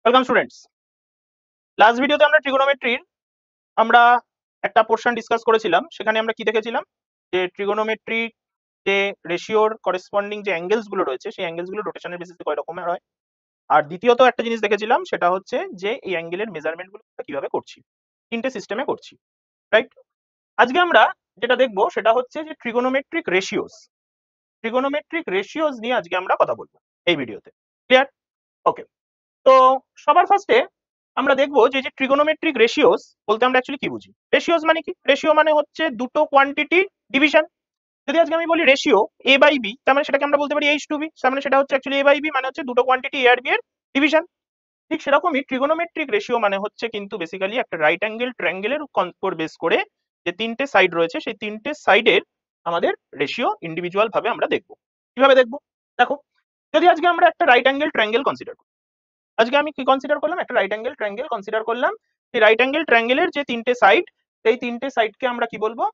Welcome students. Last ভিডিওতে আমরা ট্রিগোনোমেট্রির আমরা একটা পোর্শন ডিসকাস করেছিলাম। সেখানে আমরা কি দেখেছিলাম যে ট্রিগোনোমেট্রি যে রেশিওর করেসপন্ডিং যে অ্যাঙ্গেলস গুলো রয়েছে সেই অ্যাঙ্গেলস গুলো রোটেশনের বেসিসে কয় রকমের হয়। আর দ্বিতীয়ত একটা জিনিস দেখেছিলাম, সেটা হচ্ছে যে এই অ্যাঙ্গেলের মেজারমেন্ট গুলো কিভাবে করছি, তিনটে সিস্টেমে করছি, রাইট? আজকে আমরা যেটা দেখবো সেটা হচ্ছে যে ট্রিগোনোমেট্রিক রেশিওস নিয়ে আজকে আমরা কথা বলবো এই ভিডিওতে। ক্লিয়ার? ওকে। তো সবার ফার্স্টে আমরা দেখবো যে যে ট্রিগোনোমেট্রিক রেশিওস বলতে আমরা অ্যাকচুয়ালি কি বুঝি। রেশিওস মানে কি? রেশিও মানে হচ্ছে দুটো কোয়ান্টিটি ডিভিশন। যদি আজকে আমি বলি রেশিও এ বাই বি, তার মানে সেটাকে আমরা বলতে পারি H2B, তার মানে সেটা হচ্ছে অ্যাকচুয়ালি এ বাই বি মানে হচ্ছে দুটো কোয়ান্টিটি এ আর বি এর ডিভিশন। ঠিক সেরকমই ট্রিগোনোমেট্রিক রেশিও মানে হচ্ছে কিন্তু বেসিক্যালি একটা রাইট অ্যাঙ্গেল ট্রায়াঙ্গেলের উপর বেস করে যে তিনটে সাইড রয়েছে সেই তিনটে সাইডের আমাদের রেশিও ইন্ডিভিজুয়াল ভাবে আমরা দেখবো। কিভাবে দেখবো? দেখো, যদি আজকে আমরা একটা রাইট অ্যাঙ্গেল ট্রায়াঙ্গেল কনসিডার করি, আজকে আমি কি কনসিডার করলাম? একটা রাইট অ্যাঙ্গেল ট্রায়াঙ্গেল কনসিডার করলাম। সেই রাইট অ্যাঙ্গেল ট্রায়াঙ্গেলের যে তিনটে সাইড, সেই তিনটে সাইডকে আমরা কি বলবো?